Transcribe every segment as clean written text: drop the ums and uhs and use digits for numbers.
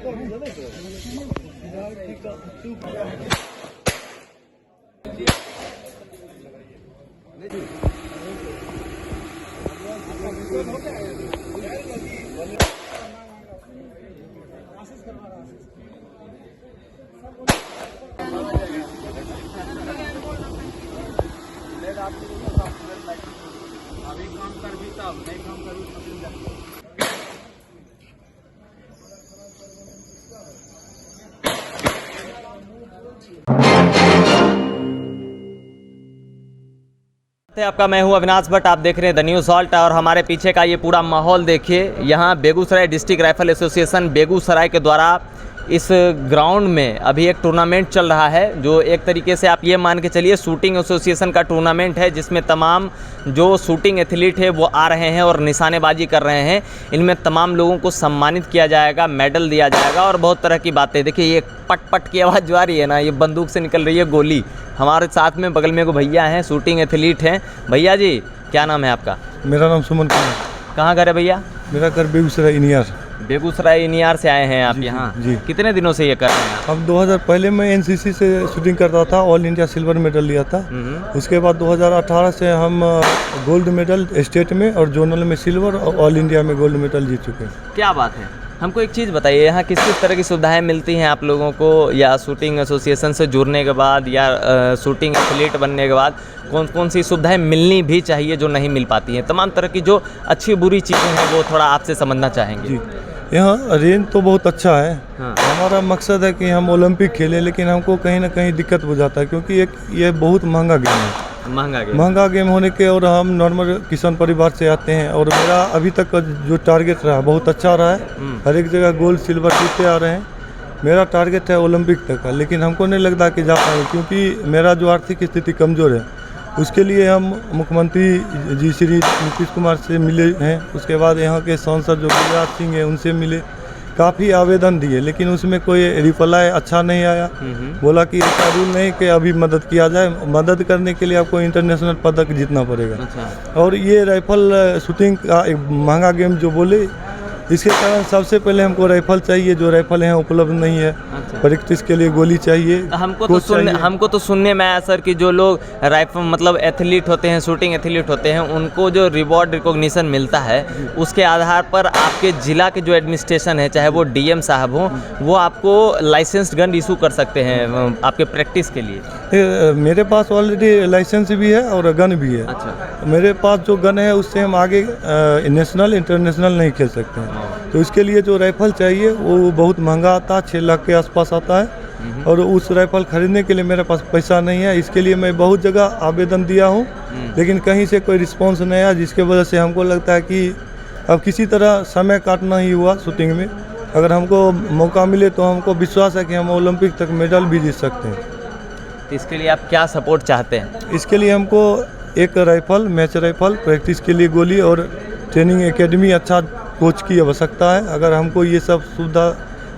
अभी काम कर भी तब नहीं काम करूँ। आपका मैं हूं अविनाश भट्ट, आप देख रहे हैं द न्यूज़ सॉल्ट। और हमारे पीछे का ये पूरा माहौल देखिए। यहाँ Begusarai district rifle association Begusarai के द्वारा इस ग्राउंड में अभी एक टूर्नामेंट चल रहा है, जो एक तरीके से आप ये मान के चलिए शूटिंग एसोसिएशन का टूर्नामेंट है, जिसमें तमाम जो शूटिंग एथलीट है वो आ रहे हैं और निशानेबाजी कर रहे हैं। इनमें तमाम लोगों को सम्मानित किया जाएगा, मेडल दिया जाएगा और बहुत तरह की बातें। देखिए ये पट पट की आवाज़ जो आ रही है ना, ये बंदूक से निकल रही है गोली। हमारे साथ में बगल में को भैया हैं, शूटिंग एथलीट हैं। भैया जी क्या नाम है आपका? मेरा नाम सुमन कुमार। कहाँ घर है भैया? मेरा घर बेगूसराय इनियार। बेगूसराय इनियार से आए हैं आप यहाँ? जी। कितने दिनों से ये कर रहे हैं? अब 2000 पहले मैं एनसीसी से शूटिंग करता था, ऑल इंडिया सिल्वर मेडल लिया था। उसके बाद 2018 से हम गोल्ड मेडल स्टेट में और जोनल में सिल्वर और ऑल इंडिया में गोल्ड मेडल जीत चुके हैं। क्या बात है। हमको एक चीज़ बताइए, यहाँ किस किस तरह की सुविधाएं मिलती हैं आप लोगों को, या शूटिंग एसोसिएशन से जुड़ने के बाद या शूटिंग एथलीट बनने के बाद कौन कौन सी सुविधाएं मिलनी भी चाहिए जो नहीं मिल पाती हैं? तमाम तरह की जो अच्छी बुरी चीज़ें हैं वो थोड़ा आपसे समझना चाहेंगे। जी, यहाँ रेंज तो बहुत अच्छा है। हाँ। हमारा मकसद है कि हम ओलंपिक खेलें, लेकिन हमको कहीं ना कहीं दिक्कत हो जाता है, क्योंकि ये बहुत महंगा गेम है। महंगा गेम होने के, और हम नॉर्मल किसान परिवार से आते हैं, और मेरा अभी तक का जो टारगेट रहा बहुत अच्छा रहा है। हर एक जगह गोल्ड सिल्वर जीतते आ रहे हैं। मेरा टारगेट है ओलंपिक तक का, लेकिन हमको नहीं लगता कि जा पाएंगे, क्योंकि मेरा जो आर्थिक स्थिति कमज़ोर है। उसके लिए हम मुख्यमंत्री जी श्री नीतीश कुमार से मिले हैं। उसके बाद यहाँ के सांसद जो गिरिराज सिंह हैं उनसे मिले, काफ़ी आवेदन दिए, लेकिन उसमें कोई रिप्लाई अच्छा नहीं आया। बोला कि ऐसा रूल नहीं कि अभी मदद किया जाए, मदद करने के लिए आपको इंटरनेशनल पदक जीतना पड़ेगा। अच्छा। और ये राइफल शूटिंग का एक महंगा गेम जो बोले, इसके कारण सबसे पहले हमको राइफल चाहिए, जो राइफल यहाँ उपलब्ध नहीं है। अच्छा। प्रैक्टिस के लिए गोली चाहिए। हमको तो सुनने में आया सर कि जो लोग राइफल मतलब एथलीट होते हैं, शूटिंग एथलीट होते हैं, उनको जो रिवॉर्ड रिकॉग्निशन मिलता है उसके आधार पर आपके ज़िला के जो एडमिनिस्ट्रेशन है, चाहे वो डीएम साहब हो, वो आपको लाइसेंस्ड गन इशू कर सकते हैं आपके प्रैक्टिस के लिए। मेरे पास ऑलरेडी लाइसेंस भी है और गन भी है। अच्छा। मेरे पास जो गन है उससे हम आगे नेशनल इंटरनेशनल नहीं खेल सकते हैं। तो इसके लिए जो राइफल चाहिए वो बहुत महंगा आता है, 6 लाख के आसपास आता है, और उस राइफल खरीदने के लिए मेरे पास पैसा नहीं है। इसके लिए मैं बहुत जगह आवेदन दिया हूँ, लेकिन कहीं से कोई रिस्पांस नहीं आया, जिसके वजह से हमको लगता है कि अब किसी तरह समय काटना ही हुआ शूटिंग में। अगर हमको मौका मिले तो हमको विश्वास है कि हम ओलंपिक तक मेडल भी जीत सकते हैं। तो इसके लिए आप क्या सपोर्ट चाहते हैं? इसके लिए हमको एक राइफल, मैच राइफल, प्रैक्टिस के लिए गोली और ट्रेनिंग एकेडमी, अच्छा कोच की आवश्यकता है। अगर हमको ये सब सुविधा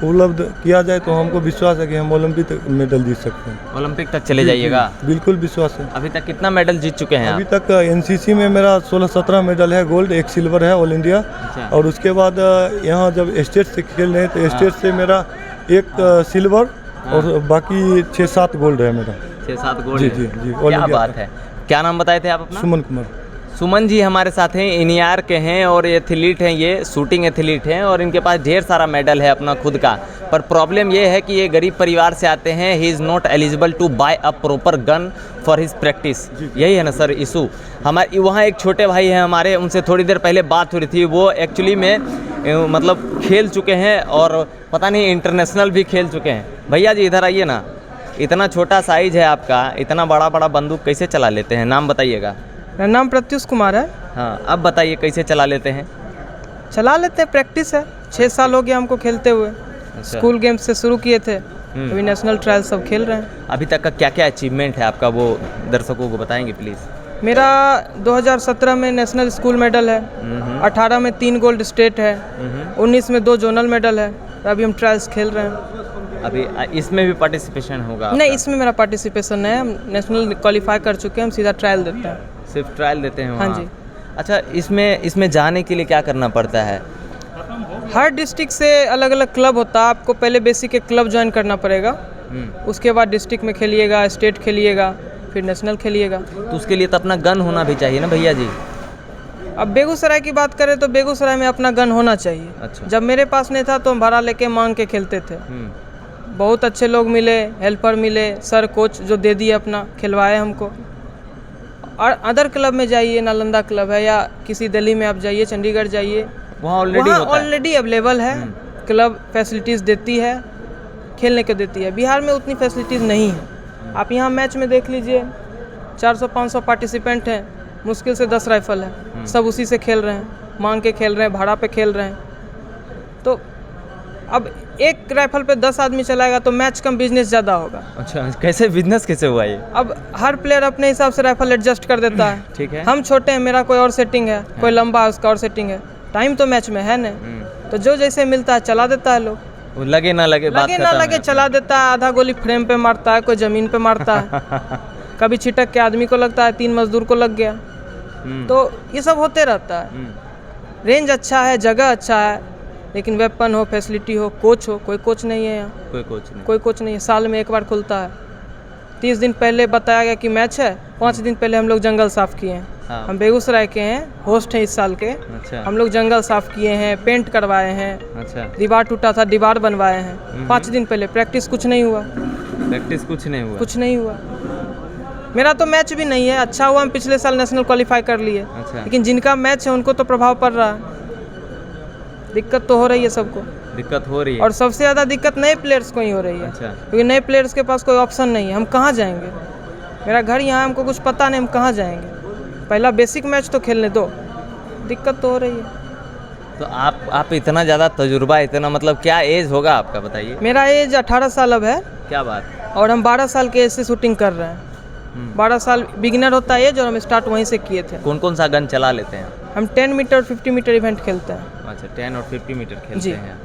उपलब्ध किया जाए तो हमको विश्वास है कि हम ओलंपिक तक मेडल जीत सकते हैं। ओलंपिक तक चले जाइएगा? बिल्कुल विश्वास है। अभी तक कितना मेडल जीत चुके हैं? अभी तक एनसीसी में मेरा 16-17 मेडल है, गोल्ड, 1 सिल्वर है ऑल इंडिया। अच्छा। और उसके बाद यहाँ जब स्टेट से खेल रहे हैं तो स्टेट से मेरा 1 सिल्वर और बाकी 6-7 गोल्ड है मेरा। 6-7 गोल्ड? जी जी जी। क्या बात है। क्या नाम बताए थे आप अपना? सुमन कुमार। सुमन जी हमारे साथ हैं, इनियार के हैं और एथलीट हैं, ये शूटिंग एथलीट हैं और इनके पास ढेर सारा मेडल है अपना खुद का। पर प्रॉब्लम ये है कि ये गरीब परिवार से आते हैं। He is not eligible to buy a proper gun for his practice. यही है ना सर इशू? हमारे वहाँ एक छोटे भाई हैं हमारे, उनसे थोड़ी देर पहले बात हो रही थी। वो एक्चुअली में मतलब खेल चुके हैं और पता नहीं इंटरनेशनल भी खेल चुके हैं। भैया जी इधर आइए ना। इतना छोटा साइज है आपका, इतना बड़ा बड़ा बंदूक कैसे चला लेते हैं? नाम बताइएगा। मेरा नाम प्रत्युष कुमार है। हाँ, अब बताइए कैसे चला लेते हैं? चला लेते हैं, प्रैक्टिस है। 6 साल हो गया हमको खेलते हुए। अच्छा। स्कूल गेम से शुरू किए थे, अभी नेशनल ट्रायल सब खेल रहे हैं। अभी तक का क्या क्या अचीवमेंट है आपका, वो दर्शकों को बताएंगे प्लीज़? मेरा 2017 में नेशनल स्कूल मेडल है, 18 में 3 गोल्ड स्टेट है, 19 में 2 जोनल मेडल है। अभी हम ट्रायल्स खेल रहे हैं। अभी इसमें भी पार्टिसिपेशन होगा? नहीं, इसमें मेरा पार्टिसिपेशन नहीं है। हम नेशनल क्वालिफाई कर चुके हैं, हम सीधा ट्रायल देते हैं। सिर्फ ट्रायल देते हैं? हाँ जी। अच्छा, इसमें जाने के लिए क्या करना पड़ता है? हर डिस्ट्रिक्ट से अलग अलग क्लब होता है। आपको पहले बेसिक एक क्लब ज्वाइन करना पड़ेगा, उसके बाद डिस्ट्रिक्ट में खेलिएगा, स्टेट खेलिएगा, फिर नेशनल खेलिएगा। तो उसके लिए तो अपना गन होना भी चाहिए ना भैया जी। अब बेगूसराय की बात करें तो बेगूसराय में अपना गन होना चाहिए। अच्छा। जब मेरे पास नहीं था तो हम भाड़ा लेके मांग के खेलते थे। बहुत अच्छे लोग मिले, हेल्पर मिले, सर कोच जो दे दिए अपना, खिलवाए हमको। और अदर क्लब में जाइए, नालंदा क्लब है या किसी दिल्ली में आप जाइए, चंडीगढ़ जाइए, वहाँ ऑलरेडी अवेलेबल है। क्लब फैसिलिटीज़ देती है, खेलने को देती है। बिहार में उतनी फैसिलिटीज़ नहीं है। आप यहाँ मैच में देख लीजिए, 400-500 पार्टिसिपेंट हैं, मुश्किल से 10 राइफल है, सब उसी से खेल रहे हैं, मांग के खेल रहे हैं, भाड़ा पे खेल रहे हैं। तो अब एक राइफल पे 10 आदमी चलाएगा तो मैच कम, बिजनेस ज़्यादा होगा। अच्छा, कैसे बिजनेस कैसे हुआ ये? अब हर प्लेयर अपने हिसाब से राइफल एडजस्ट कर देता है। ठीक है। हम छोटे हैं, मेरा कोई और सेटिंग है, कोई लंबा है उसका और सेटिंग है। टाइम तो मैच में है नहीं, तो जो जैसे मिलता है चला देता है लोग। वो लगे ना लगे चला देता है। आधा गोली फ्रेम पे मारता है, कोई ज़मीन पे मारता है, कभी छिटक के आदमी को लगता है, 3 मजदूर को लग गया। तो ये सब होते रहता है। रेंज अच्छा है, जगह अच्छा है, लेकिन वेपन हो, फैसिलिटी हो, कोच हो, कोई कोच नहीं है यहाँ। कोई कोच नहीं है। साल में एक बार खुलता है। 30 दिन पहले बताया गया कि मैच है, 5 दिन पहले हम लोग जंगल साफ़ किए हैं। हाँ। हम बेगूसराय के हैं, होस्ट हैं इस साल के। अच्छा। हम लोग जंगल साफ़ किए हैं, पेंट करवाए हैं। अच्छा। दीवार टूटा था, दीवार बनवाए हैं। 5 दिन पहले प्रैक्टिस कुछ नहीं हुआ। कुछ नहीं हुआ। मेरा तो मैच भी नहीं है। अच्छा हुआ हम पिछले साल नेशनल क्वालिफाई कर लिए। अच्छा। लेकिन जिनका मैच है उनको तो प्रभाव पड़ रहा है। दिक्कत तो हो रही है सबको। दिक्कत हो रही है। और सबसे ज़्यादा दिक्कत नए प्लेयर्स को ही हो रही है। अच्छा। क्योंकि नए प्लेयर्स के पास कोई ऑप्शन नहीं है। हम कहाँ जाएंगे? मेरा घर यहाँ, हमको कुछ पता नहीं, हम कहाँ जाएंगे? पहला बेसिक मैच तो खेलने दो। दिक्कत तो हो रही है। तो आप इतना ज़्यादा तजुर्बा, इतना मतलब क्या एज होगा आपका बताइए? मेरा एज 18 साल अब है। क्या बात। और हम 12 साल के एज से शूटिंग कर रहे हैं। 12 साल बिगिनर होता है एज, और हम स्टार्ट वहीं से किए थे। कौन कौन सा गन चला लेते हैं? हम 10 मीटर और 50 मीटर इवेंट खेलते हैं। अच्छा, 10 और 50 मीटर खेलते जी। हैं।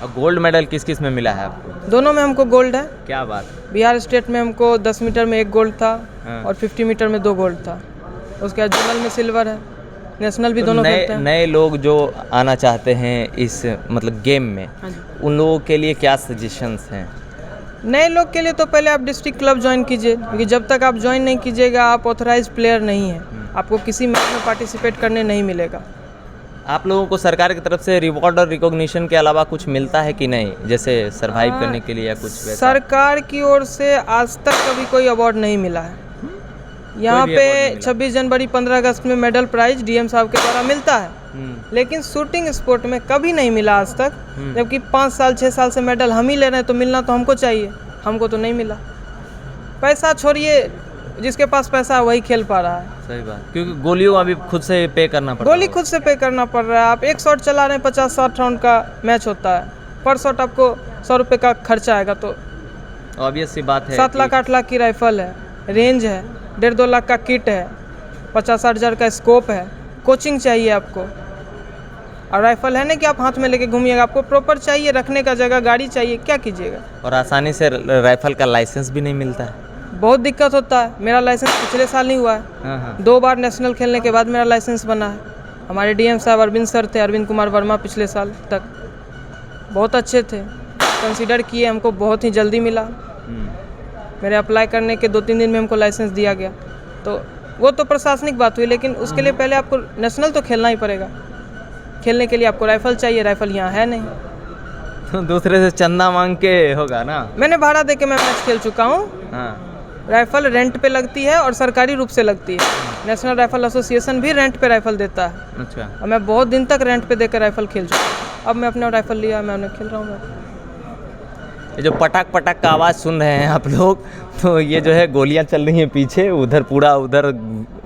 और गोल्ड मेडल किस किस में मिला है आपको? दोनों में हमको गोल्ड है। क्या बात। बिहार स्टेट में हमको 10 मीटर में 1 गोल्ड था। हाँ। और 50 मीटर में 2 गोल्ड था। उसके बाद जोनल में सिल्वर है। नेशनल भी दोनों खेलते हैं। नए लोग जो आना चाहते हैं इस मतलब गेम में, हाँ जी। उन लोगों के लिए क्या सजेशंस हैं? नए लोग के लिए तो पहले आप डिस्ट्रिक्ट क्लब ज्वाइन कीजिए, क्योंकि जब तक आप ज्वाइन नहीं कीजिएगा आप ऑथराइज प्लेयर नहीं हैं। आपको किसी मैच में पार्टिसिपेट करने नहीं मिलेगा। आप लोगों को सरकार की तरफ से रिवॉर्ड और रिकॉग्निशन के अलावा कुछ मिलता है कि नहीं, जैसे सरवाइव करने के लिए या कुछ वैसा? सरकार की ओर से आज तक कभी कोई अवार्ड नहीं मिला है। यहाँ पे 26 जनवरी 15 अगस्त में मेडल प्राइज डीएम साहब के द्वारा मिलता है, लेकिन शूटिंग स्पोर्ट में कभी नहीं मिला आज तक। जबकि 5 साल 6 साल से मेडल हम ही ले रहे हैं, तो मिलना तो हमको चाहिए। हमको तो नहीं मिला। पैसा छोड़िए, जिसके पास पैसा है वही खेल पा रहा है। सही बात, क्योंकि गोलियों अभी खुद से पे करना पड़ रहा है। गोली खुद से पे करना पड़ रहा है। आप एक शॉट चला रहे हैं, 50-60 राउंड का मैच होता है। पर शॉट आपको 100 रुपये का खर्चा आएगा। तो ऑब्वियस सी बात है। 7 लाख 8 लाख की राइफल है, रेंज है, 1.5-2 लाख का किट है, 50-60 हज़ार का स्कोप है, कोचिंग चाहिए आपको। और राइफल है ना कि आप हाथ में लेके घूमिएगा, आपको प्रॉपर चाहिए, रखने का जगह, गाड़ी चाहिए, क्या कीजिएगा? और आसानी से राइफल का लाइसेंस भी नहीं मिलता है। बहुत दिक्कत होता है। मेरा लाइसेंस पिछले साल नहीं हुआ है। हाँ। 2 बार नेशनल खेलने के बाद मेरा लाइसेंस बना है। हमारे डीएम साहब अरविंद सर थे, अरविंद कुमार वर्मा, पिछले साल तक बहुत अच्छे थे, कंसीडर किए, हमको बहुत ही जल्दी मिला। मेरे अप्लाई करने के 2-3 दिन में हमको लाइसेंस दिया गया। तो वो तो प्रशासनिक बात हुई, लेकिन उसके लिए पहले आपको नेशनल तो खेलना ही पड़ेगा। खेलने के लिए आपको राइफल चाहिए, राइफल यहाँ है नहीं। तो दूसरे से चंदा मांग के होगा ना? मैंने भाड़ा दे के मैं मैच खेल चुका हूँ। हाँ। राइफल रेंट पे लगती है और सरकारी रूप से लगती है। नेशनल राइफल एसोसिएशन भी रेंट पे राइफल देता है। अच्छा। और मैं बहुत दिन तक रेंट पे देकर राइफल खेल चुका हूँ। अब मैं अपना राइफल लिया, मैं उन्हें खेल रहा हूँ। ये जो पटाक पटाक का आवाज़ सुन रहे हैं आप लोग, तो ये जो है गोलियां चल रही हैं पीछे, उधर पूरा उधर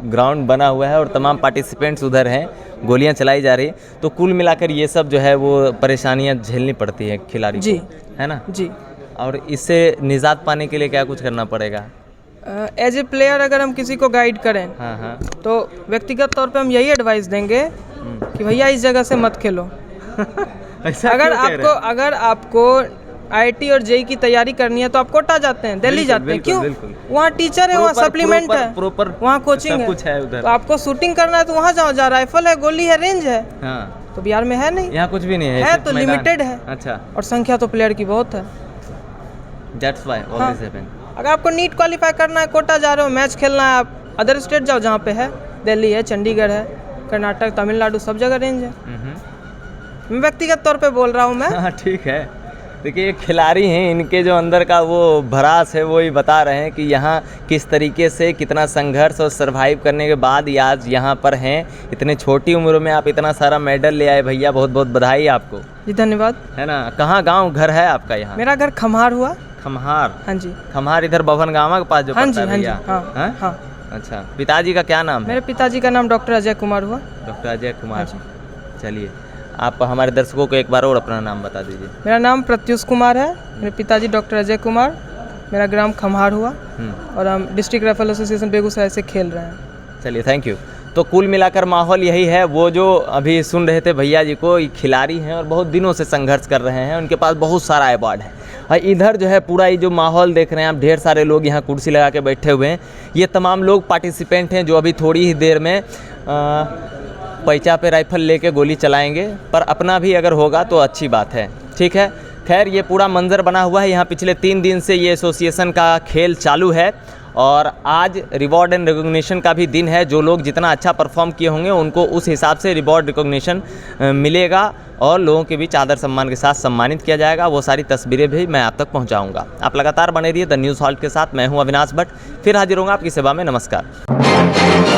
ग्राउंड बना हुआ है और तमाम पार्टिसिपेंट्स उधर हैं, गोलियां चलाई जा रही। तो कुल मिलाकर ये सब जो है वो परेशानियां झेलनी पड़ती है खिलाड़ी जी, है ना जी। और इससे निजात पाने के लिए क्या कुछ करना पड़ेगा? एज ए प्लेयर अगर हम किसी को गाइड करें, हाँ। तो व्यक्तिगत तौर पे हम यही एडवाइस देंगे कि भैया इस जगह से मत खेलो। अगर आपको IIT और JEE की तैयारी करनी है तो आप कोटा जाते हैं, दिल्ली जाते हैं। क्यों? वहाँ टीचर है, वहाँ सप्लीमेंट है, वहाँ कोचिंग है। कुछ है उधर। तो आपको शूटिंग करना है तो वहाँ जाओ, जहाँ राइफल है, गोली है, रेंज है। हाँ। तो तो बिहार में है नहीं, यहाँ कुछ भी नहीं है, है सिर्फ तो मैदान। लिमिटेड है, अच्छा, और संख्या तो प्लेयर की बहुत है। दैट्स व्हाई ऑल हाँ। This happen. अगर आपको नीट क्वालिफाई करना है, कोटा जा रहे हो, मैच खेलना है, आप अदर स्टेट जाओ जहाँ पे है, दिल्ली है, चंडीगढ़ है, कर्नाटक, तमिलनाडु, सब जगह रेंज है। मैं व्यक्तिगत तौर पे बोल रहा हूँ मैं। हाँ ठीक है। देखिए ये खिलाड़ी हैं, इनके जो अंदर का वो भरास है वो ही बता रहे हैं कि यहाँ किस तरीके से कितना संघर्ष और सरवाइव करने के बाद ही आज यहाँ पर हैं। इतने छोटी उम्र में आप इतना सारा मेडल ले आए भैया, बहुत बहुत बधाई आपको। जी धन्यवाद। है ना। कहाँ गांव घर है आपका यहाँ? मेरा घर खम्हार हुआ। खम्हार। हाँ जी। खम्हार इधर बभन गाँव के पास जो हाँ पड़ता जी, है हाँ जी, भैया? हाँ, हैं? हाँ। अच्छा, पिताजी का क्या नाम है? मेरे पिताजी का नाम डॉक्टर अजय कुमार हुआ। डॉक्टर अजय कुमार। हाँ जी। चलिए आप हमारे दर्शकों को एक बार और अपना नाम बता दीजिए। मेरा नाम प्रत्युष कुमार है, मेरे पिताजी डॉक्टर अजय कुमार, मेरा ग्राम खम्हार हुआ, और हम डिस्ट्रिक्ट राइफल एसोसिएशन बेगूसराय से खेल रहे हैं। चलिए थैंक यू। तो कुल मिलाकर माहौल यही है। वो जो अभी सुन रहे थे भैया जी को, ये खिलाड़ी हैं और बहुत दिनों से संघर्ष कर रहे हैं, उनके पास बहुत सारा अवार्ड है। और इधर जो है पूरा ये जो माहौल देख रहे हैं आप, ढेर सारे लोग यहाँ कुर्सी लगा के बैठे हुए हैं। ये तमाम लोग पार्टिसिपेंट हैं जो अभी थोड़ी ही देर में पैचा पे राइफल लेके गोली चलाएंगे, पर अपना भी अगर होगा तो अच्छी बात है। ठीक है, खैर ये पूरा मंजर बना हुआ है यहाँ। पिछले 3 दिन से ये एसोसिएशन का खेल चालू है और आज रिवॉर्ड एंड रिकॉग्निशन का भी दिन है। जो लोग जितना अच्छा परफॉर्म किए होंगे उनको उस हिसाब से रिवॉर्ड रिकॉग्निशन मिलेगा और लोगों के बीच आदर सम्मान के साथ सम्मानित किया जाएगा। वो सारी तस्वीरें भी मैं आप तक पहुँचाऊँगा। आप लगातार बने रहिए द न्यूज़ हॉल्ट के साथ। मैं हूँ अविनाश भट्ट, फिर हाजिर होऊंगा आपकी सेवा में। नमस्कार।